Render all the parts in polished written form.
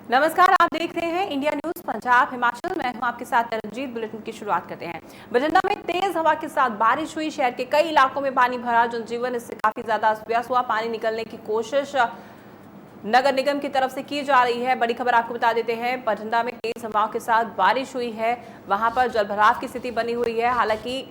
नमस्कार, आप देख रहे हैं इंडिया न्यूज पंजाब हिमाचल। मैं हूं आपके साथ तरनजीत। बुलेटिन की शुरुआत करते हैं। बठिंडा में तेज हवा के साथ बारिश हुई। शहर के कई इलाकों में पानी भरा, जनजीवन इससे काफी ज्यादा अस्त व्यस्त हुआ। पानी निकलने की कोशिश नगर निगम की तरफ से की जा रही है। बड़ी खबर आपको बता देते हैं, बठिंडा में तेज हवाओं के साथ बारिश हुई है। वहां पर जलभराव की स्थिति बनी हुई है। हालांकि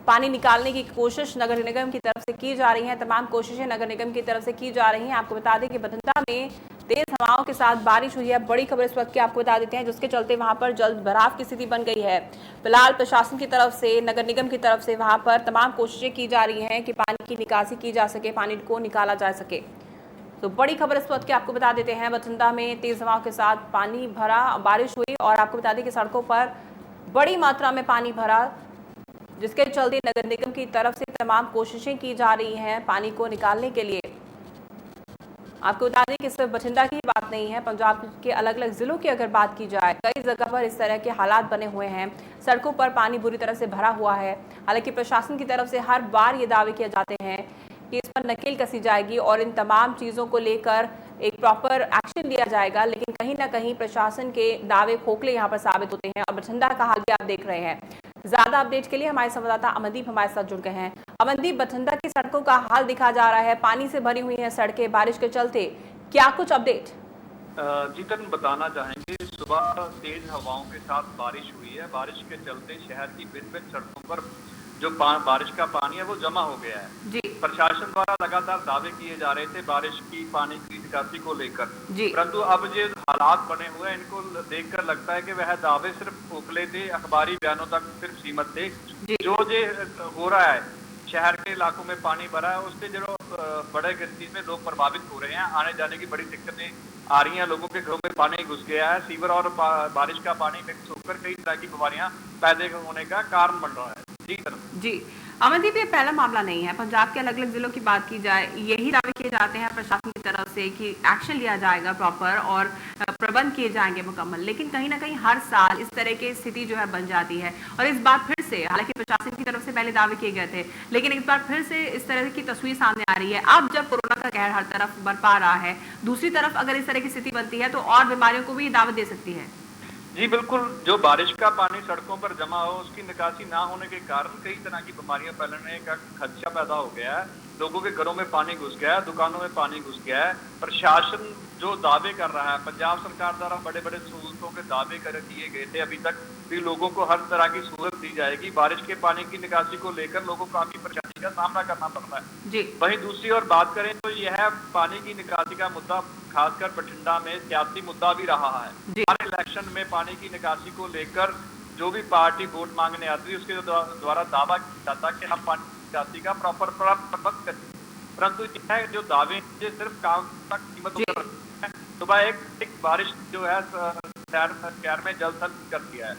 पानी निकालने की कोशिश नगर निगम की तरफ से की जा रही है। तमाम कोशिशें नगर निगम की तरफ से की जा रही हैं। आपको बता दें कि बठिंडा में तेज हवाओं के साथ बारिश हुई है। बड़ी खबर इस वक्त की आपको बता देते हैं, जिसके चलते वहां पर जल भराव की स्थिति बन गई है। फिलहाल प्रशासन की तरफ से, नगर निगम की तरफ से वहां पर तमाम कोशिशें की जा रही हैं कि पानी की निकासी की जा सके, पानी को निकाला जा सके। तो बड़ी खबर इस वक्त की आपको बता देते हैं, बठिंडा में तेज हवाओं के साथ पानी भरा, बारिश हुई और आपको बता दें कि सड़कों पर बड़ी मात्रा में पानी भरा, जिसके चलते नगर निगम की तरफ से तमाम कोशिशें की जा रही हैं पानी को निकालने के लिए। आपको बता दें कि सिर्फ बठिंडा की बात नहीं है, पंजाब के अलग अलग जिलों की अगर बात की जाए, कई जगह पर इस तरह के हालात बने हुए हैं। सड़कों पर पानी बुरी तरह से भरा हुआ है। हालांकि प्रशासन की तरफ से हर बार ये दावे किए जाते हैं कि इस पर नकेल कसी जाएगी और इन तमाम चीज़ों को लेकर एक प्रॉपर एक्शन लिया जाएगा, लेकिन कहीं ना कहीं प्रशासन के दावे खोखले यहाँ पर साबित होते हैं। और बठिंडा का हाल भी आप देख रहे हैं। ज्यादा अपडेट के लिए हमारे संवाददाता अमनदीप हमारे साथ जुड़ गए हैं। अमनदीप, बठिंडा की सड़कों का हाल दिखा जा रहा है, पानी से भरी हुई है सड़कें बारिश के चलते, क्या कुछ अपडेट? जीतन बताना चाहेंगे, सुबह तेज हवाओं के साथ बारिश हुई है। बारिश के चलते शहर की भिन्न सड़कों पर जो बारिश का पानी है वो जमा हो गया है जी। प्रशासन द्वारा लगातार दावे किए जा रहे थे बारिश की पानी की निकासी को लेकर, परंतु अब जो हालात बने हुए हैं इनको देखकर लगता है कि वह दावे सिर्फ खोखले थे, अखबारी बयानों तक सिर्फ सीमित थे। जो हो रहा है, शहर के इलाकों में पानी भरा है, उससे जो बड़े गिनती में लोग प्रभावित हो रहे हैं। आने जाने की बड़ी दिक्कतें आ रही हैं, लोगों के घरों में पानी घुस गया है। सीवर और बारिश का पानी मिक्स होकर कई तरह की बीमारियां पैदा होने का कारण बन रहा है। जी अमनदीप, ये पहला मामला नहीं है। पंजाब के अलग अलग जिलों की बात की जाए, यही दावे किए जाते हैं प्रशासन की तरफ से कि एक्शन लिया जाएगा प्रॉपर और प्रबंध किए जाएंगे मुकम्मल, लेकिन कहीं ना कहीं हर साल इस तरह की स्थिति जो है बन जाती है। और इस बार फिर से, हालांकि प्रशासन की तरफ से पहले दावे किए गए थे, लेकिन इस बार फिर से इस तरह की तस्वीर सामने आ रही है। अब जब कोरोना का कहर हर तरफ बरपा रहा है, दूसरी तरफ अगर इस तरह की स्थिति बनती है तो और बीमारियों को भी दावत दे सकती है। जी बिल्कुल, जो बारिश का पानी सड़कों पर जमा हो, उसकी निकासी ना होने के कारण कई तरह की बीमारियां फैलने का खदशा पैदा हो गया है। लोगों के घरों में पानी घुस गया है, दुकानों में पानी घुस गया है। प्रशासन जो दावे कर रहा है, पंजाब सरकार द्वारा बड़े बड़े सहूलतों के दावे किए गए थे अभी तक भी, लोगों को हर तरह की सहूलत दी जाएगी। बारिश के पानी की निकासी को लेकर लोगों को काफी परेशानी का सामना करना पड़ रहा है जी। वहीं दूसरी ओर बात करें तो यह पानी की निकासी का मुद्दा खासकर बठिंडा में सियासी मुद्दा भी रहा है। हर इलेक्शन में पानी की निकासी को लेकर जो भी पार्टी वोट मांगने आती है, उसके द्वारा दावा किया जाता है कि हम पानी की निकासी का प्रॉपर प्रबंध करेंगे, परंतु यह जो दावे सिर्फ काम तक सीमित होकर रखते हैं। सुबह एक बारिश जो है शहर में जलथल कर दिया है।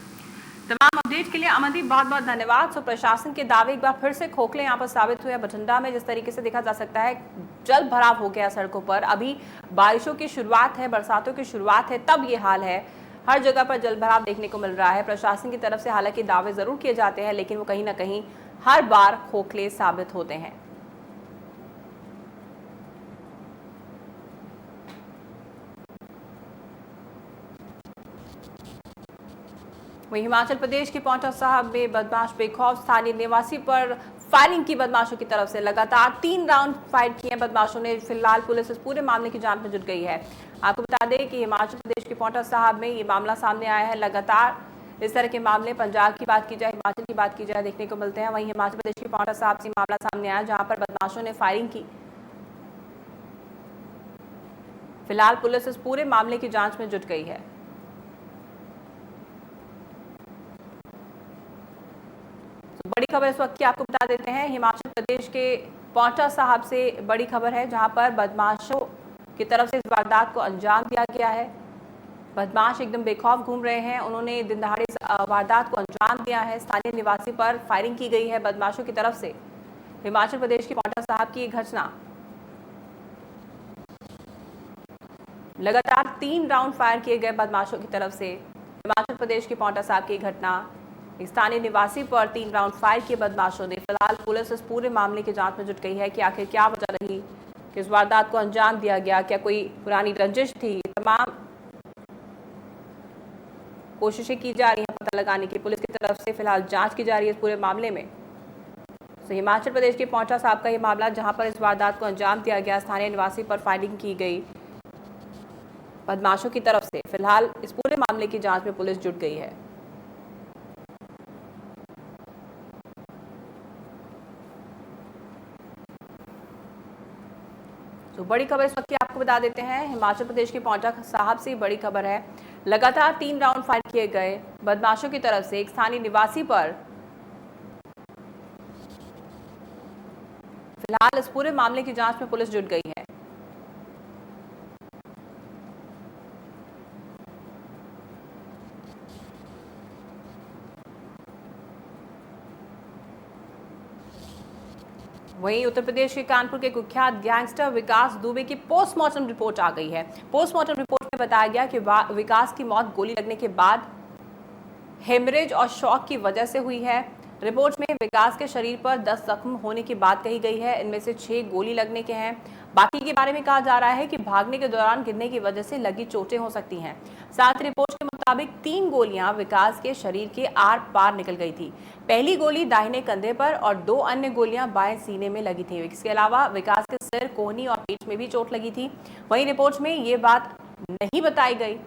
तमाम अपडेट के लिए अमनदीप बहुत बहुत धन्यवाद। सो प्रशासन के दावे एक बार फिर से खोखले यहाँ पर साबित हुए। बठिंडा में जिस तरीके से देखा जा सकता है, जल भराव हो गया सड़कों पर। अभी बारिशों की शुरुआत है, बरसातों की शुरुआत है, तब ये हाल है। हर जगह पर जल भराव देखने को मिल रहा है। प्रशासन की तरफ से हालांकि दावे जरूर किए जाते हैं, लेकिन वो कहीं ना कहीं हर बार खोखले साबित होते हैं। वहीं हिमाचल प्रदेश के पांवटा साहब में बदमाश बेखौफ स्थानीय निवासी पर फायरिंग की बदमाशों की तरफ से। लगातार 3 राउंड फायर किए बदमाशों ने। फिलहाल पुलिस इस पूरे मामले की जांच में जुट गई है। आपको बता दें कि हिमाचल प्रदेश के पांवटा साहब में ये मामला सामने आया है। लगातार इस तरह के मामले पंजाब की बात की जाए, हिमाचल की बात की जाए, देखने को मिलते हैं। वहीं हिमाचल प्रदेश के पांवटा साहब से मामला सामने आया जहां पर बदमाशों ने फायरिंग की। फिलहाल पुलिस इस पूरे मामले की जांच में जुट गई है। बड़ी खबर इस वक्त की आपको बता देते हैं, हिमाचल प्रदेश के पांवटा साहब से बड़ी खबर है, जहां पर बदमाशों की तरफ से इस वारदात को अंजाम दिया गया है। बदमाश एकदम बेखौफ घूम रहे हैं। उन्होंने दिन दहाड़े वारदात को अंजाम दिया है। स्थानीय निवासी पर फायरिंग की गई है बदमाशों की तरफ से। हिमाचल प्रदेश के पांवटा साहब की घटना, लगातार 3 राउंड फायर किए गए बदमाशों की तरफ से। हिमाचल प्रदेश के पांवटा साहब की घटना, स्थानीय निवासी पर 3 राउंड फायर किए बदमाशों ने। फिलहाल पुलिस इस पूरे मामले की जांच में जुट गई है कि आखिर क्या वजह रही कि इस वारदात को अंजाम दिया गया। क्या कोई पुरानी रंजिश थी? तमाम कोशिशें की जा रही हैं पता लगाने की। पुलिस की तरफ से फिलहाल जांच की जा रही है इस पूरे मामले में। तो हिमाचल प्रदेश के पौंटा साहब का ये मामला, जहां पर इस वारदात को अंजाम दिया गया, स्थानीय निवासी पर फायरिंग की गई बदमाशों की तरफ से। फिलहाल इस पूरे मामले की जांच में पुलिस जुट गई है। तो बड़ी खबर इस वक्त की आपको बता देते हैं, हिमाचल प्रदेश के पौंटा साहब से बड़ी खबर है। लगातार 3 राउंड फायर किए गए बदमाशों की तरफ से एक स्थानीय निवासी पर। फिलहाल इस पूरे मामले की जांच में पुलिस जुट गई है। वहीं उत्तर प्रदेश के कानपुर के कुख्यात गैंगस्टर विकास दुबे की पोस्टमार्टम रिपोर्ट आ गई है। पोस्टमार्टम रिपोर्ट में बताया गया कि विकास की मौत गोली लगने के बाद हेमरेज और शॉक की वजह से हुई है। रिपोर्ट में विकास के शरीर पर 10 जख्म होने की बात कही गई है। इनमें से 6 गोली लगने के हैं। बाकी के बारे में कहा जा रहा है कि भागने के दौरान गिरने की वजह से लगी चोटें हो सकती हैं। साथ रिपोर्ट के मुताबिक 3 गोलियां विकास के शरीर के आर पार निकल गई थी। पहली गोली दाहिने कंधे पर और 2 अन्य गोलियां बाएं सीने में लगी थी। इसके अलावा विकास के सिर, कोहनी और पीठ में भी चोट लगी थी। वहीं रिपोर्ट में ये बात नहीं बताई गई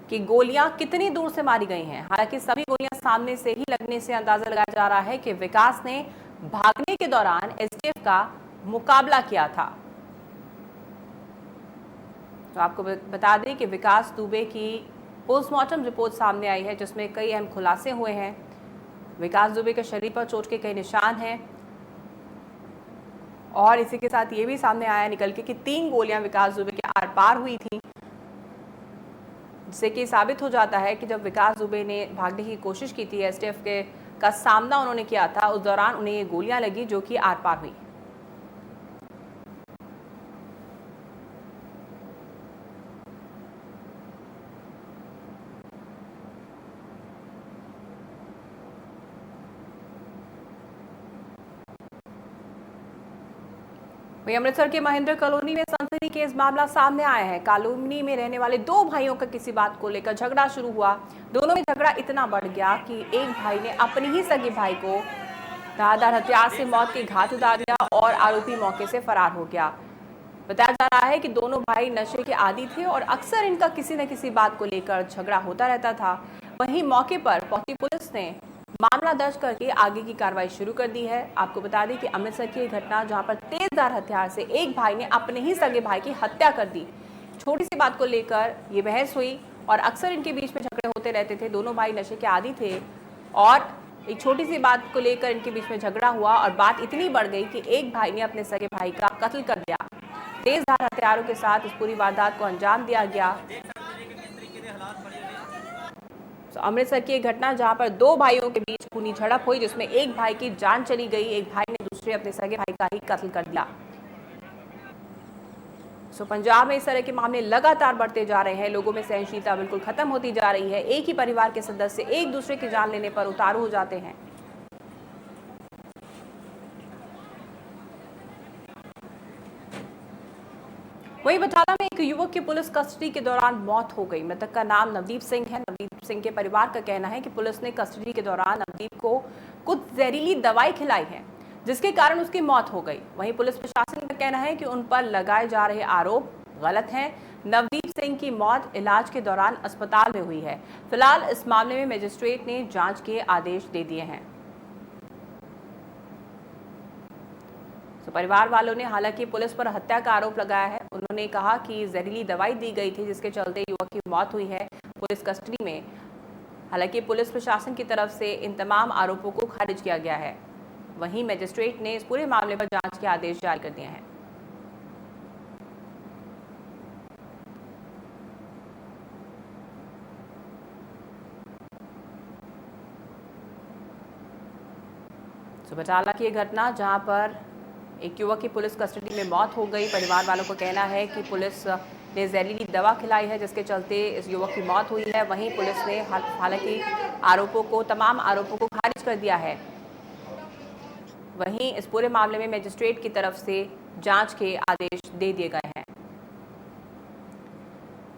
कि गोलियां कितनी दूर से मारी गई हैं। हालांकि सभी गोलियां सामने से ही लगने से अंदाजा लगाया जा रहा है कि विकास ने भागने के दौरान एसटीएफ का मुकाबला किया था। तो आपको बता दें कि विकास दुबे की पोस्टमार्टम रिपोर्ट सामने आई है, जिसमें कई अहम खुलासे हुए हैं। विकास दुबे के शरीर पर चोट के कई निशान हैं और इसी के साथ ये भी सामने आया निकल के कि 3 गोलियां विकास दुबे के आर पार हुई थी, जिससे कि साबित हो जाता है कि जब विकास दुबे ने भागने की कोशिश की थी, एसटीएफ के का सामना उन्होंने किया था, उस दौरान उन्हें ये गोलियां लगी जो कि आर पार हुई। वहीं अमृतसर के महेंद्र कॉलोनी में सनसनी केस मामला सामने आया है। कॉलोनी में रहने वाले 2 भाइयों का किसी बात को लेकर झगड़ा शुरू हुआ। दोनों में झगड़ा इतना बढ़ गया कि एक भाई ने अपने ही सगे भाई को धारदार हथियार से मौत के घाट उतार दिया और आरोपी मौके से फरार हो गया। बताया जा रहा है कि दोनों भाई नशे के आदी थे और अक्सर इनका किसी न किसी बात को लेकर झगड़ा होता रहता था। वहीं मौके पर पहुंची पुलिस ने मामला दर्ज करके आगे की कार्रवाई शुरू कर दी है। आपको बता दें कि अमृतसर की घटना, जहां पर तेजधार हथियार से एक भाई ने अपने ही सगे भाई की हत्या कर दी। छोटी सी बात को लेकर ये बहस हुई और अक्सर इनके बीच में झगड़े होते रहते थे। दोनों भाई नशे के आदी थे और एक छोटी सी बात को लेकर इनके बीच में झगड़ा हुआ और बात इतनी बढ़ गई कि एक भाई ने अपने सगे भाई का कत्ल कर दिया। तेजधार हथियारों के साथ इस पूरी वारदात को अंजाम दिया गया। अमृतसर की एक घटना, जहां पर 2 भाइयों के बीच खूनी झड़प हुई, जिसमें एक भाई की जान चली गई, एक भाई ने दूसरे अपने सगे भाई का ही कत्ल कर दिया। पंजाब में इस तरह के मामले लगातार बढ़ते जा रहे हैं। लोगों में सहनशीलता बिल्कुल खत्म होती जा रही है। एक ही परिवार के सदस्य एक दूसरे की जान लेने पर उतारू हो जाते हैं। वहीं बटाला में एक युवक की पुलिस कस्टडी के दौरान मौत हो गई। मृतक का नाम नवदीप सिंह है। नवदीप सिंह के परिवार का कहना है कि पुलिस ने कस्टडी के दौरान नवदीप को कुछ जहरीली दवाई खिलाई है, जिसके कारण उसकी मौत हो गई। वहीं पुलिस प्रशासन का कहना है कि उन पर लगाए जा रहे आरोप गलत हैं। नवदीप सिंह की मौत इलाज के दौरान अस्पताल में हुई है। फिलहाल इस मामले में मजिस्ट्रेट ने जांच के आदेश दे दिए हैं। परिवार वालों ने हालांकि पुलिस पर हत्या का आरोप लगाया है। उन्होंने कहा कि जहरीली दवाई दी गई थी, जिसके चलते युवक की मौत हुई है पुलिस कस्टडी में। हालांकि पुलिस प्रशासन की तरफ से इन तमाम आरोपों को खारिज किया गया है। वहीं मजिस्ट्रेट ने इस पूरे मामले पर जांच के आदेश जारी कर दिए हैं। बटाला की घटना, जहां पर एक युवक की पुलिस कस्टडी में मौत हो गई। परिवार वालों का कहना है कि पुलिस ने जहरीली दवा खिलाई है, जिसके चलते इस युवक की मौत हुई है। वहीं पुलिस ने हालांकि तमाम आरोपों को खारिज कर दिया है। वहीं इस पूरे मामले में मजिस्ट्रेट की तरफ से जांच के आदेश दे दिए गए हैं।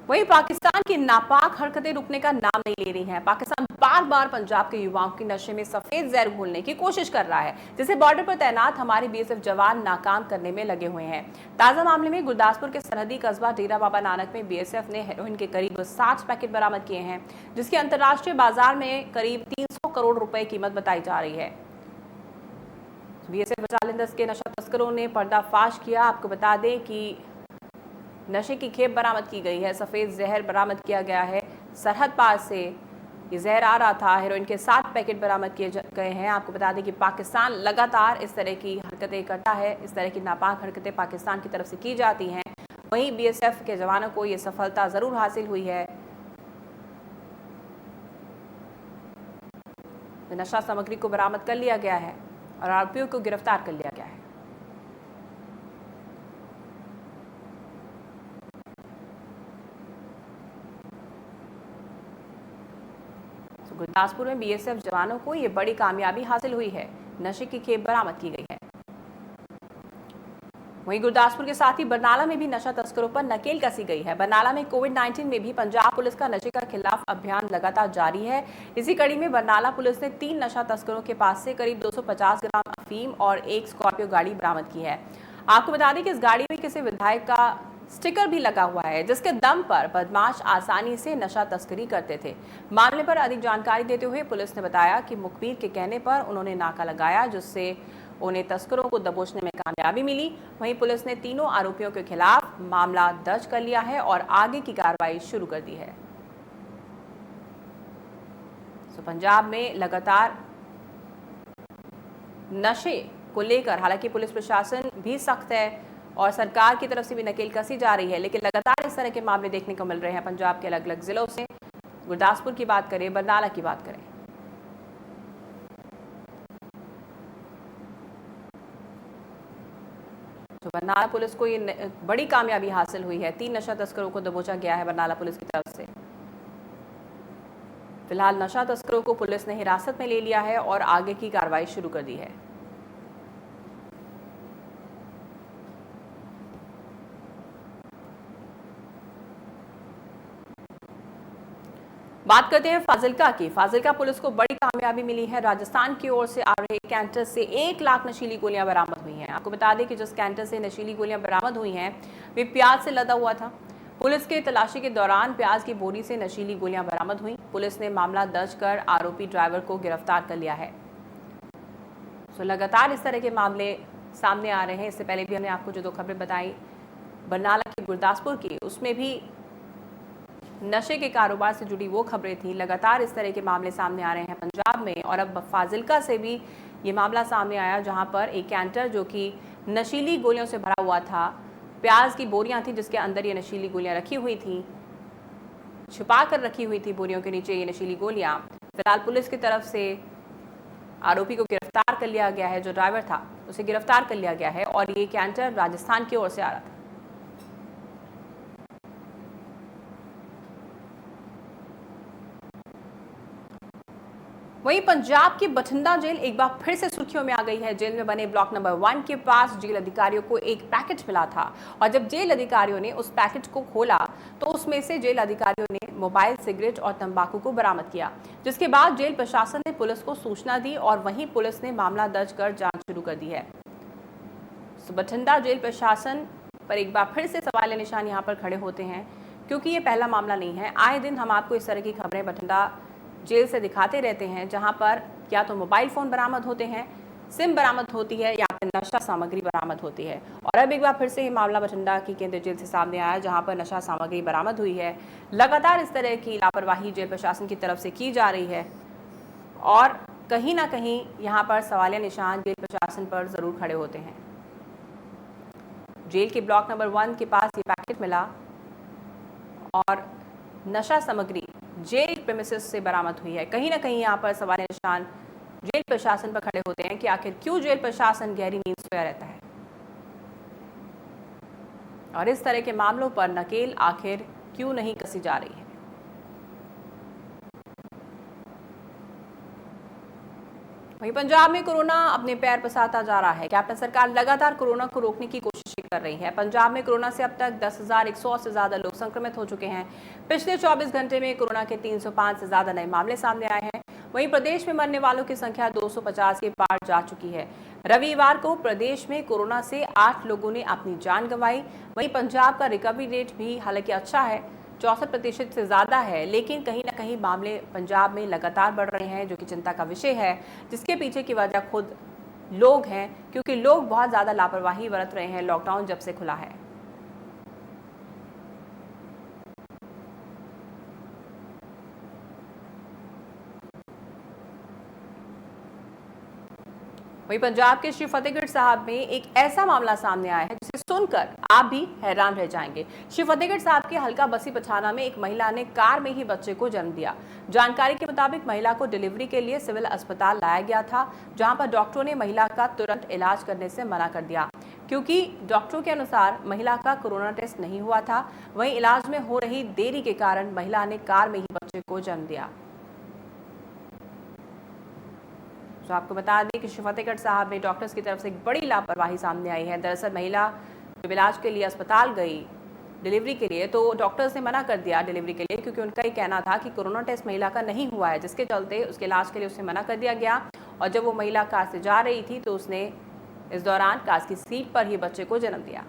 वहीं पाकिस्तान की नापाक हरकतें रुकने का नाम नहीं ले रही हैं। पाकिस्तान बार बार पंजाब के युवाओं की नशे में सफेद जहर घोलने की कोशिश कर रहा है, जिसे बॉर्डर पर तैनात हमारे बीएसएफ जवान नाकाम करने में लगे हुए हैं। ताजा मामले में गुरदासपुर के सरहदी कस्बा डेरा बाबा नानक में बीएसएफ ने हेरोइन के करीब 60 पैकेट बरामद किए हैं, जिसकी अंतर्राष्ट्रीय बाजार में करीब 300 करोड़ रुपए कीमत बताई जा रही है। बीएसएफ जालिंदर के नशा तस्करों ने पर्दाफाश किया। आपको बता दें कि नशे की खेप बरामद की गई है, सफेद जहर बरामद किया गया है। सरहद पार से ये जहर आ रहा था। हेरोइन के 7 पैकेट बरामद किए गए हैं। आपको बता दें कि पाकिस्तान लगातार इस तरह की हरकतें करता है, इस तरह की नापाक हरकतें पाकिस्तान की तरफ से की जाती हैं। वहीं बीएसएफ के जवानों को ये सफलता जरूर हासिल हुई है। नशा सामग्री को बरामद कर लिया गया है और आरोपियों को गिरफ्तार कर लिया गया है। गुरदासपुर में बीएसएफ जवानों को ये बड़ी कामयाबी हासिल हुई है, नशे की खेप बरामद की गई है। वहीं गुरदासपुर के साथ ही बरनाला में भी नशा तस्करों पर नकेल कसी गई है। बरनाला में कोविड-19 में भी पंजाब पुलिस का नशे के खिलाफ अभियान लगातार जारी है। इसी कड़ी में बरनाला पुलिस ने 3 नशा तस्करों के पास से करीब 250 ग्राम अफीम और एक स्कॉर्पियो गाड़ी बरामद की है। आपको बता दें कि इस गाड़ी में किसी विधायक का स्टिकर भी लगा हुआ है, जिसके दम पर बदमाश आसानी से नशा तस्करी करते थे। मामले पर अधिक जानकारी देते हुए पुलिस ने बताया कि मुखबिर के कहने पर उन्होंने नाका लगाया, जिससे उन्हें तस्करों को दबोचने में कामयाबी मिली। वहीं पुलिस ने तीनों आरोपियों के खिलाफ मामला दर्ज कर लिया है और आगे की कार्रवाई शुरू कर दी है। पंजाब में लगातार नशे को लेकर हालांकि पुलिस प्रशासन भी सख्त है और सरकार की तरफ से भी नकेल कसी जा रही है, लेकिन लगातार इस तरह के मामले देखने को मिल रहे हैं पंजाब के अलग अलग जिलों से। गुरदासपुर की बात करें, बरनाला की बात करें, तो बरनाला पुलिस को ये बड़ी कामयाबी हासिल हुई है। 3 नशा तस्करों को दबोचा गया है बरनाला पुलिस की तरफ से। फिलहाल नशा तस्करों को पुलिस ने हिरासत में ले लिया है और आगे की कार्रवाई शुरू कर दी है। बात करते हैं फाजिल्का की। फाजिल्का पुलिस को बड़ी कामयाबी मिली है। राजस्थान की ओर से आ रहे कैंटर से 1 लाख नशीली गोलियां बरामद हुई हैं। आपको बता दें कि जिस कैंटर से नशीली गोलियां बरामद हुई हैं वे प्याज से लदा हुआ था। पुलिस के तलाशी के दौरान प्याज की बोरी से नशीली गोलियां बरामद हुई। पुलिस ने मामला दर्ज कर आरोपी ड्राइवर को गिरफ्तार कर लिया है। लगातार इस तरह के मामले सामने आ रहे हैं। इससे पहले भी हमने आपको जो 2 खबरें बताई बरनाला की, गुरदासपुर की, उसमें भी नशे के कारोबार से जुड़ी वो खबरें थी। लगातार इस तरह के मामले सामने आ रहे हैं पंजाब में और अब फाजिल्का से भी ये मामला सामने आया, जहां पर एक कैंटर जो कि नशीली गोलियों से भरा हुआ था, प्याज की बोरियां थी जिसके अंदर ये नशीली गोलियां रखी हुई थी, छुपा कर रखी हुई थी बोरियों के नीचे ये नशीली गोलियां। फिलहाल पुलिस की तरफ से आरोपी को गिरफ्तार कर लिया गया है। जो ड्राइवर था उसे गिरफ्तार कर लिया गया है और ये कैंटर राजस्थान की ओर से आ रहा था। वहीं पंजाब की बठिंडा जेल एक बार फिर से सुर्खियों में आ गई है। जेल में बने ब्लॉक नंबर 1 के पास जेल अधिकारियों को एक पैकेट मिला था और जब जेल अधिकारियों ने उस पैकेट को खोला तो उसमें से जेल अधिकारियों ने मोबाइल, सिगरेट और तंबाकू को बरामद किया, जिसके बाद जेल प्रशासन ने पुलिस को सूचना दी और वहीं पुलिस ने मामला दर्ज कर जांच शुरू कर दी है। बठिंडा जेल प्रशासन पर एक बार फिर से सवाल निशान यहाँ पर खड़े होते हैं, क्योंकि ये पहला मामला नहीं है। आए दिन हम आपको इस तरह की खबरें बठिंडा जेल से दिखाते रहते हैं, जहां पर या तो मोबाइल फ़ोन बरामद होते हैं, सिम बरामद होती है या फिर नशा सामग्री बरामद होती है। और अब एक बार फिर से ये मामला बठिंडा की केंद्रीय जेल से सामने आया, जहां पर नशा सामग्री बरामद हुई है। लगातार इस तरह की लापरवाही जेल प्रशासन की तरफ से की जा रही है और कहीं ना कहीं यहाँ पर सवालिया निशान जेल प्रशासन पर ज़रूर खड़े होते हैं। जेल के ब्लॉक नंबर 1 के पास ये पैकेट मिला और नशा सामग्री जेल प्रेमिसेस से बरामद हुई है। कहीं ना कहीं यहाँ पर सवाल निशान जेल प्रशासन पर खड़े होते हैं कि आखिर क्यों जेल प्रशासन गहरी नींद सोया रहता है और इस तरह के मामलों पर नकेल आखिर क्यों नहीं कसी जा रही है। वहीं पंजाब में कोरोना अपने पैर पसारता जा रहा है। कैप्टन सरकार लगातार कोरोना को रोकने की कोशिशें कर रही है। पंजाब में कोरोना से अब तक 10,100 से ज्यादा लोग संक्रमित हो चुके हैं। पिछले 24 घंटे में कोरोना के 305 से ज्यादा नए मामले सामने आए हैं। वहीं प्रदेश में मरने वालों की संख्या 250 के पार जा चुकी है। रविवार को प्रदेश में कोरोना से 8 लोगों ने अपनी जान गंवाई। वहीं पंजाब का रिकवरी रेट भी हालांकि अच्छा है, 64% से ज्यादा है, लेकिन कहीं ना कहीं मामले पंजाब में लगातार बढ़ रहे हैं, जो कि चिंता का विषय है, जिसके पीछे की वजह खुद लोग हैं, क्योंकि लोग बहुत ज्यादा लापरवाही बरत रहे हैं लॉकडाउन जब से खुला है। वहीं पंजाब के श्री फतेहगढ़ साहब में एक ऐसा मामला सामने आया है जिसे सुनकर आप भी हैरान रह जाएंगे। श्री फतेहगढ़ साहब के हल्का बसी पछाना में एक महिला ने कार में ही बच्चे को जन्म दिया। जानकारी के मुताबिक महिला को डिलीवरी के लिए सिविल अस्पताल लाया गया था, जहां पर डॉक्टरों ने महिला का तुरंत इलाज करने से मना कर दिया, क्योंकि डॉक्टरों के अनुसार महिला का कोरोना टेस्ट नहीं हुआ था। वहीं इलाज में हो रही देरी के कारण महिला ने कार में ही बच्चे को जन्म दिया। तो आपको बता दें कि श्री फतेहगढ़ साहब में डॉक्टर्स की तरफ से एक बड़ी लापरवाही सामने आई है। दरअसल महिला जब इलाज के लिए अस्पताल गई डिलीवरी के लिए, तो डॉक्टर्स ने मना कर दिया डिलीवरी के लिए, क्योंकि उनका ही कहना था कि कोरोना टेस्ट महिला का नहीं हुआ है, जिसके चलते उसके इलाज के लिए उसे मना कर दिया गया। और जब वो महिला कार से जा रही थी तो उसने इस दौरान कार की सीट पर ही बच्चे को जन्म दिया।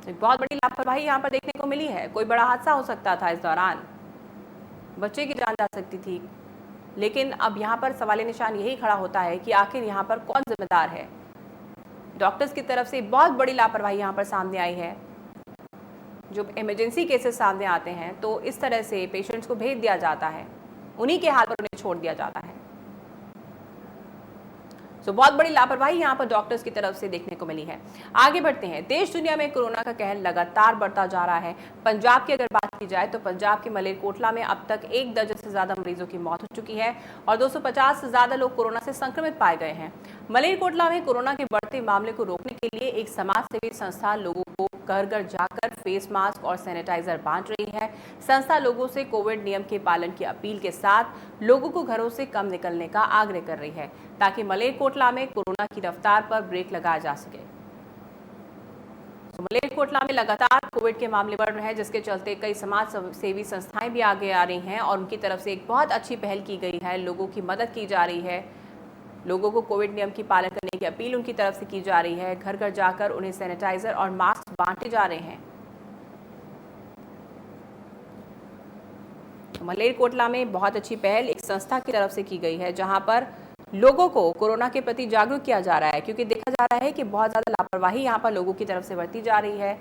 एक बहुत बड़ी लापरवाही यहाँ पर देखने को मिली है। कोई बड़ा हादसा हो सकता था, इस दौरान बच्चे की जान जा सकती थी, लेकिन अब यहाँ पर सवाल निशान यही खड़ा होता है कि आखिर यहाँ पर कौन जिम्मेदार है। डॉक्टर्स की तरफ से बहुत बड़ी लापरवाही यहाँ पर सामने आई है। जो इमरजेंसी केसेस सामने आते हैं तो इस तरह से पेशेंट्स को भेज दिया जाता है, उन्हीं के हाल पर उन्हें छोड़ दिया जाता है। तो बहुत बड़ी लापरवाही यहाँ पर डॉक्टर्स की तरफ से देखने को मिली है। आगे बढ़ते हैं। देश दुनिया में कोरोना का कहर लगातार बढ़ता जा रहा है। पंजाब की अगर बात की जाए तो पंजाब के मलेरकोटला में अब तक 1 दर्जन से ज्यादा मरीजों की मौत हो चुकी है और 250 से ज्यादा लोग कोरोना से संक्रमित पाए गए हैं। मलेरकोटला में कोरोना के बढ़ते मामले को रोकने के लिए एक समाज सेवी संस्था लोगों को घर घर जाकर फेस मास्क और सैनिटाइजर बांट रही है। संस्था लोगों से कोविड नियम के पालन की अपील के साथ लोगों को घरों से कम निकलने का आग्रह कर रही है, ताकि मलेरकोटला में कोरोना की रफ्तार पर ब्रेक लगाया जा सके। तो मलेरकोटला में लगातार कोविड के मामले बढ़ रहे हैं, जिसके चलते कई समाज सेवी संस्थाएं भी आगे आ रही हैं और उनकी तरफ से एक बहुत अच्छी पहल की गई है। लोगों की मदद की जा रही है, लोगों को कोविड नियम की पालन करने की अपील उनकी तरफ से की जा रही है। घर घर जाकर उन्हें सैनिटाइजर और मास्क बांटे जा रहे हैं। मलेरकोटला में बहुत अच्छी पहल एक संस्था की तरफ से की गई है, जहां पर लोगों को कोरोना के प्रति जागरूक किया जा रहा है, क्योंकि देखा जा रहा है कि बहुत ज़्यादा लापरवाही यहाँ पर लोगों की तरफ से बरती जा रही है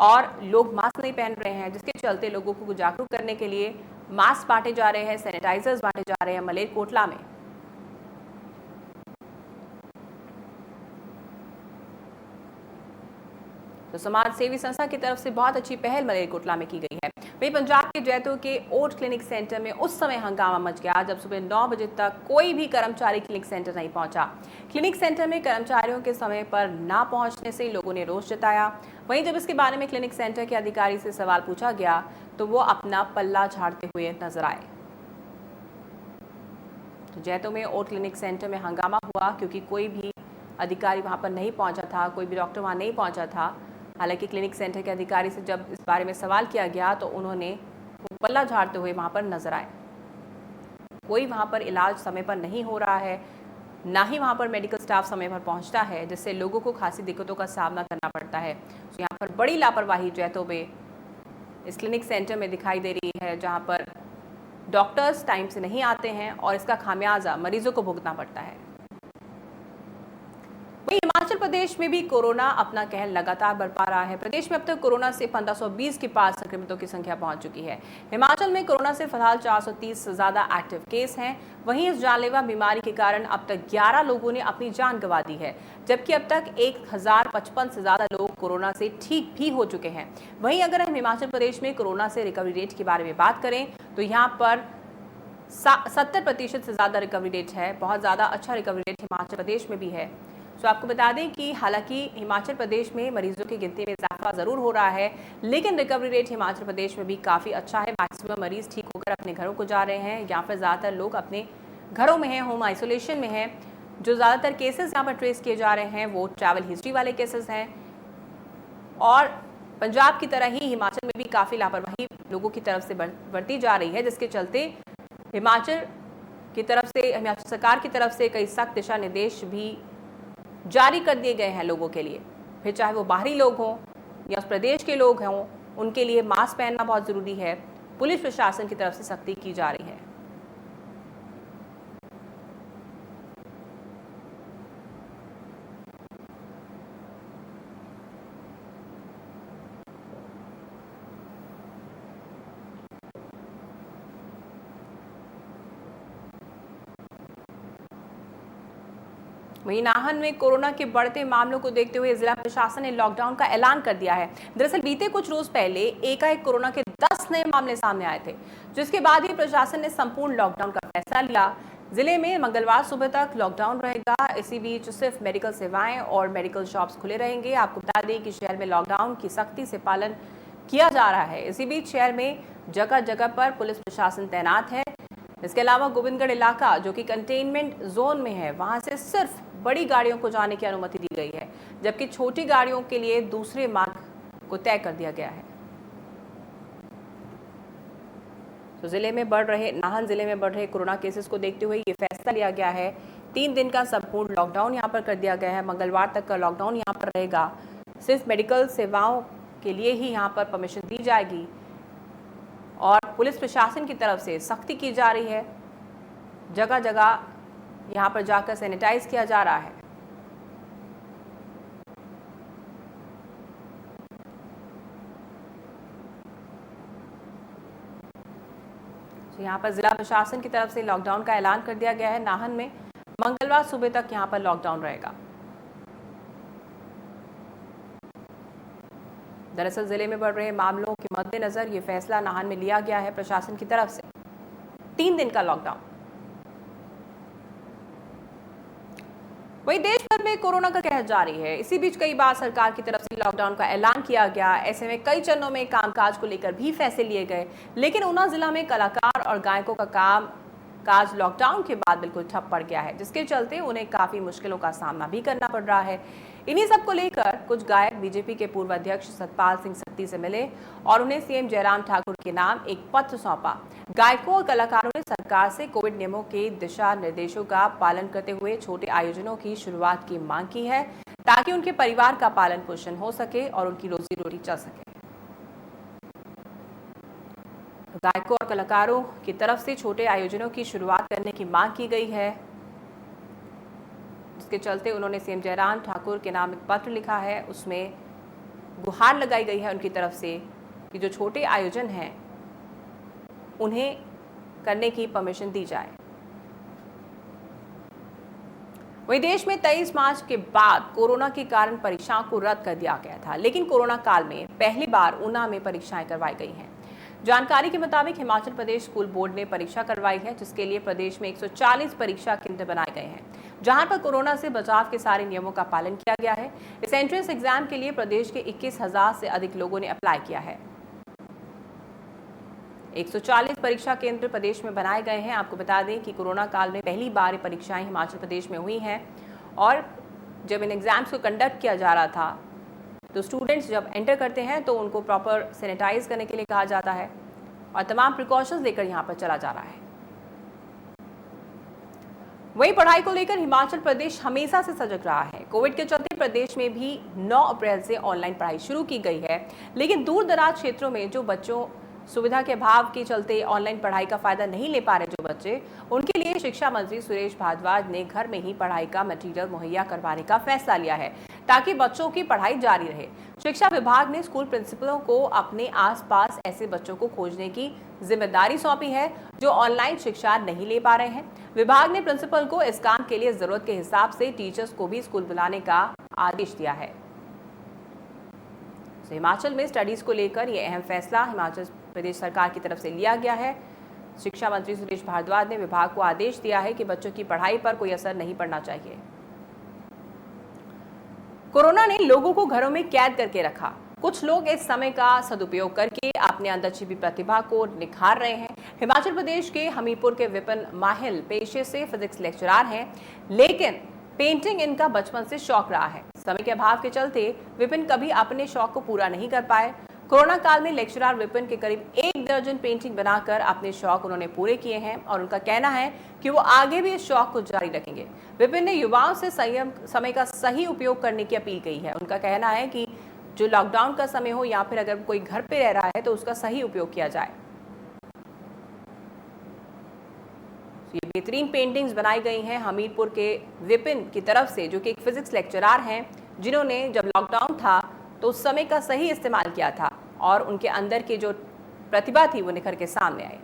और लोग मास्क नहीं पहन रहे हैं, जिसके चलते लोगों को जागरूक करने के लिए मास्क बांटे जा रहे हैं, सैनिटाइजर्स बांटे जा रहे हैं मलेरकोटला में। तो समाज सेवी संस्था की तरफ से बहुत अच्छी पहल मलेरकोटला में की गई है। वहीं पंजाब के जैतों के ओट क्लिनिक सेंटर में उस समय हंगामा मच गया जब सुबह 9 बजे तक कोई भी कर्मचारी क्लिनिक सेंटर नहीं पहुंचा। क्लिनिक सेंटर में कर्मचारियों के समय पर ना पहुंचने से लोगों ने रोष जताया। वहीं जब इसके बारे में क्लिनिक सेंटर के अधिकारी से सवाल पूछा गया तो वो अपना पल्ला झाड़ते हुए नजर आए। तो जैतों में ओट क्लिनिक सेंटर में हंगामा हुआ क्योंकि कोई भी अधिकारी वहां पर नहीं पहुंचा था, कोई भी डॉक्टर वहां नहीं पहुंचा था। हालांकि क्लिनिक सेंटर के अधिकारी से जब इस बारे में सवाल किया गया तो उन्होंने पल्ला झाड़ते हुए वहां पर नजर आए। कोई वहां पर इलाज समय पर नहीं हो रहा है, ना ही वहां पर मेडिकल स्टाफ समय पर पहुंचता है, जिससे लोगों को खासी दिक्कतों का सामना करना पड़ता है। तो यहाँ पर बड़ी लापरवाही जैतों में इस क्लिनिक सेंटर में दिखाई दे रही है, जहाँ पर डॉक्टर्स टाइम से नहीं आते हैं और इसका खामियाजा मरीजों को भुगतना पड़ता है। वहीं हिमाचल प्रदेश में भी कोरोना अपना कहर लगातार बरपा रहा है। प्रदेश में अब तक कोरोना से 1520 के पास संक्रमितों की संख्या पहुंच चुकी है। हिमाचल में कोरोना से फिलहाल 430 से ज्यादा एक्टिव केस हैं। वहीं इस जानलेवा बीमारी के कारण अब तक 11 लोगों ने अपनी जान गंवा दी है, जबकि अब तक 1055 से ज्यादा लोग कोरोना से ठीक भी हो चुके हैं। वहीं अगर हम हिमाचल प्रदेश में कोरोना से रिकवरी रेट के बारे में बात करें तो यहाँ पर 70% से ज्यादा रिकवरी रेट है। बहुत ज्यादा अच्छा रिकवरी रेट हिमाचल प्रदेश में भी है। तो आपको बता दें कि हालांकि हिमाचल प्रदेश में मरीजों की गिनती में इजाफा जरूर हो रहा है, लेकिन रिकवरी रेट हिमाचल प्रदेश में भी काफ़ी अच्छा है। मैक्सिमम मरीज ठीक होकर अपने घरों को जा रहे हैं या फिर ज़्यादातर लोग अपने घरों में हैं, होम आइसोलेशन में हैं। जो ज़्यादातर केसेस यहाँ पर ट्रेस किए जा रहे हैं वो ट्रैवल हिस्ट्री वाले केसेस हैं। और पंजाब की तरह ही हिमाचल में भी काफ़ी लापरवाही लोगों की तरफ से बरती जा रही है, जिसके चलते हिमाचल सरकार की तरफ से कई सख्त दिशा निर्देश भी जारी कर दिए गए हैं लोगों के लिए। फिर चाहे वो बाहरी लोग हों या उस प्रदेश के लोग हों, उनके लिए मास्क पहनना बहुत ज़रूरी है। पुलिस प्रशासन की तरफ से सख्ती की जा रही है। वहीं नाहन में कोरोना के बढ़ते मामलों को देखते हुए जिला प्रशासन ने लॉकडाउन का ऐलान कर दिया है। दरअसल बीते कुछ रोज पहले एकाएक कोरोना के 10 नए मामले सामने आए थे, जिसके बाद ही प्रशासन ने संपूर्ण लॉकडाउन का फैसला लिया। जिले में मंगलवार सुबह तक लॉकडाउन रहेगा। इसी बीच सिर्फ मेडिकल सेवाएं और मेडिकल शॉप्स खुले रहेंगे। आपको बता दें कि शहर में लॉकडाउन की सख्ती से पालन किया जा रहा है। इसी बीच शहर में जगह जगह पर पुलिस प्रशासन तैनात है। इसके अलावा गोविंदगढ़ इलाका जो कि कंटेनमेंट जोन में है, वहां से सिर्फ बड़ी गाड़ियों को जाने की अनुमति दी गई है, जबकि छोटी गाड़ियों के लिए दूसरे मार्ग को तय कर दिया गया है। तो नाहन जिले में बढ़ रहे कोरोना केसेस को देखते हुए ये फैसला लिया गया है। 3 दिन का संपूर्ण लॉकडाउन यहां पर कर दिया गया है। मंगलवार तक का लॉकडाउन यहां पर रहेगा। सिर्फ मेडिकल सेवाओं के लिए ही यहां पर परमिशन दी जाएगी और पुलिस प्रशासन की तरफ से सख्ती की जा रही है। जगह जगह यहां पर जाकर सैनिटाइज किया जा रहा है। तो यहां पर जिला प्रशासन की तरफ से लॉकडाउन का ऐलान कर दिया गया है। नाहन में मंगलवार सुबह तक यहां पर लॉकडाउन रहेगा। दरअसल जिले में बढ़ रहे मामलों के मद्देनजर ये फैसला नाहन में लिया गया है प्रशासन की तरफ से। 3 दिन का लॉकडाउन। वहीं देश भर में कोरोना का कहर जारी है। इसी बीच कई बार सरकार की तरफ से लॉकडाउन का ऐलान किया गया। ऐसे में कई चरणों में कामकाज को लेकर भी फैसले लिए गए, लेकिन ऊना जिला में कलाकार और गायकों का काज लॉकडाउन के बाद बिल्कुल ठप पड़ गया है, जिसके चलते उन्हें काफी मुश्किलों का सामना भी करना पड़ रहा है। इन्हीं सब को लेकर कुछ गायक बीजेपी के पूर्व अध्यक्ष सतपाल सिंह सत्ती से मिले और उन्हें सीएम जयराम ठाकुर के नाम एक पत्र सौंपा। गायकों और कलाकारों ने सरकार से कोविड नियमों के दिशा निर्देशों का पालन करते हुए छोटे आयोजनों की शुरुआत की मांग की है, ताकि उनके परिवार का पालन पोषण हो सके और उनकी रोजी रोटी चल सके। गायकों और कलाकारों की तरफ से छोटे आयोजनों की शुरुआत करने की मांग की गई है, जिसके चलते उन्होंने सीएम जयराम ठाकुर के नाम एक पत्र लिखा है। उसमें गुहार लगाई गई है उनकी तरफ से कि जो छोटे आयोजन हैं उन्हें करने की परमिशन दी जाए। वहीं देश में 23 मार्च के बाद कोरोना के कारण परीक्षाओं को रद्द कर दिया गया था, लेकिन कोरोना काल में पहली बार ऊना में परीक्षाएं करवाई गई हैं। जानकारी के मुताबिक हिमाचल प्रदेश स्कूल बोर्ड ने परीक्षा करवाई है, जिसके लिए प्रदेश में 140 परीक्षा केंद्र बनाए गए हैं, जहां पर कोरोना से बचाव के सारे नियमों का पालन किया गया है। इस एंट्रेंस एग्जाम के लिए प्रदेश के 21,000 से अधिक लोगों ने अप्लाई किया है। 140 परीक्षा केंद्र प्रदेश में बनाए गए हैं। आपको बता दें कि कोरोना काल में पहली बार ये परीक्षाएं हिमाचल प्रदेश में हुई हैं और जब इन एग्जाम्स को कंडक्ट किया जा रहा था तो स्टूडेंट्स जब एंटर करते हैं तो उनको प्रॉपर सैनिटाइज करने के लिए कहा जाता है और तमाम प्रिकॉशंस लेकर यहाँ पर चला जा रहा है। वहीं पढ़ाई को लेकर हिमाचल प्रदेश हमेशा से सजग रहा है। कोविड के चलते प्रदेश में भी 9 अप्रैल से ऑनलाइन पढ़ाई शुरू की गई है, लेकिन दूर दराज क्षेत्रों में जो बच्चों सुविधा के अभाव के चलते ऑनलाइन पढ़ाई का फायदा नहीं ले पा रहे जो बच्चे, उनके लिए शिक्षा मंत्री सुरेश भारद्वाज ने घर में ही पढ़ाई का मटेरियल मुहैया करवाने का फैसला लिया है, ताकि बच्चों की पढ़ाई जारी रहे। शिक्षा विभाग ने स्कूल प्रिंसिपलों को अपने आसपास ऐसे बच्चों को खोजने की जिम्मेदारी सौंपी है जो ऑनलाइन शिक्षा नहीं ले पा रहे हैं। विभाग ने प्रिंसिपल को इस काम के लिए जरूरत के हिसाब से टीचर्स को भी स्कूल बुलाने का आदेश दिया है। हिमाचल में स्टडीज को लेकर यह अहम फैसला हिमाचल प्रदेश सरकार की तरफ से लिया गया है। शिक्षा मंत्री सुरेश भारद्वाज ने विभाग को आदेश दिया है कि बच्चों की पढ़ाई पर कोई असर नहीं पड़ना चाहिए। कोरोना ने लोगों को घरों में कैद करके रखा। कुछ लोग इस समय का सदुपयोग करके अपने अंदर छिपी प्रतिभा को निखार रहे हैं। हिमाचल प्रदेश के हमीरपुर के विपिन माहिल पेशे से फिजिक्स लेक्चरार हैं, लेकिन पेंटिंग इनका बचपन से शौक रहा है। समय के अभाव के चलते विपिन कभी अपने शौक को पूरा नहीं कर पाए। कोरोना काल में लेक्चरार विपिन के करीब 1 दर्जन पेंटिंग बनाकर अपने शौक उन्होंने पूरे किए हैं और उनका कहना है कि वो आगे भी इस शौक को जारी रखेंगे। विपिन ने युवाओं से समय का सही उपयोग करने की अपील की है। उनका कहना है कि जो लॉकडाउन का समय हो या फिर अगर कोई घर पे रह रहा है तो उसका सही उपयोग किया जाए। ये बेहतरीन पेंटिंग्स बनाई गई हैं हमीरपुर के विपिन की तरफ से, जो कि एक फिजिक्स लेक्चरार हैं, जिन्होंने जब लॉकडाउन था तो उस समय का सही इस्तेमाल किया था और उनके अंदर की जो प्रतिभा थी वो निखर के सामने आई।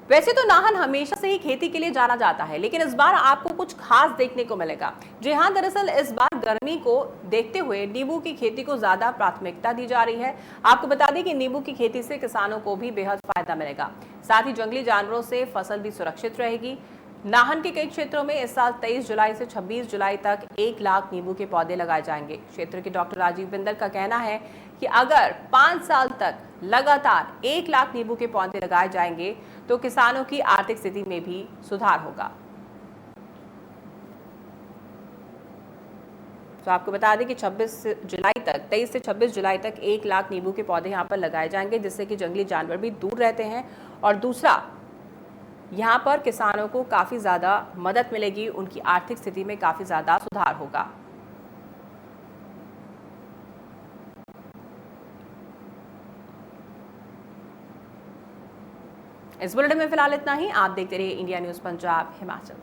वैसे तो नाहन हमेशा से ही खेती के लिए जाना जाता है, लेकिन इस बार आपको कुछ खास देखने को मिलेगा। जी हां, दरअसल इस बार गर्मी को देखते हुए नींबू की खेती को ज्यादा प्राथमिकता दी जा रही है। आपको बता दें कि नींबू की खेती से किसानों को भी बेहद फायदा मिलेगा, साथ ही जंगली जानवरों से फसल भी सुरक्षित रहेगी। नाहन के कई क्षेत्रों में इस साल 23 जुलाई से 26 जुलाई तक 1 लाख नींबू के पौधे लगाए जाएंगे। क्षेत्र के डॉक्टर राजीव बिंदल का कहना है कि अगर 5 साल तक लगातार 1 लाख नींबू के पौधे लगाए जाएंगे तो किसानों की आर्थिक स्थिति में भी सुधार होगा। तो आपको बता दें कि 23 से 26 जुलाई तक 1 लाख नींबू के पौधे यहाँ पर लगाए जाएंगे, जिससे कि जंगली जानवर भी दूर रहते हैं और दूसरा यहाँ पर किसानों को काफ़ी ज़्यादा मदद मिलेगी, उनकी आर्थिक स्थिति में काफ़ी ज़्यादा सुधार होगा। इस बुलेटिन में फिलहाल इतना ही। आप देखते रहिए इंडिया न्यूज़ पंजाब हिमाचल।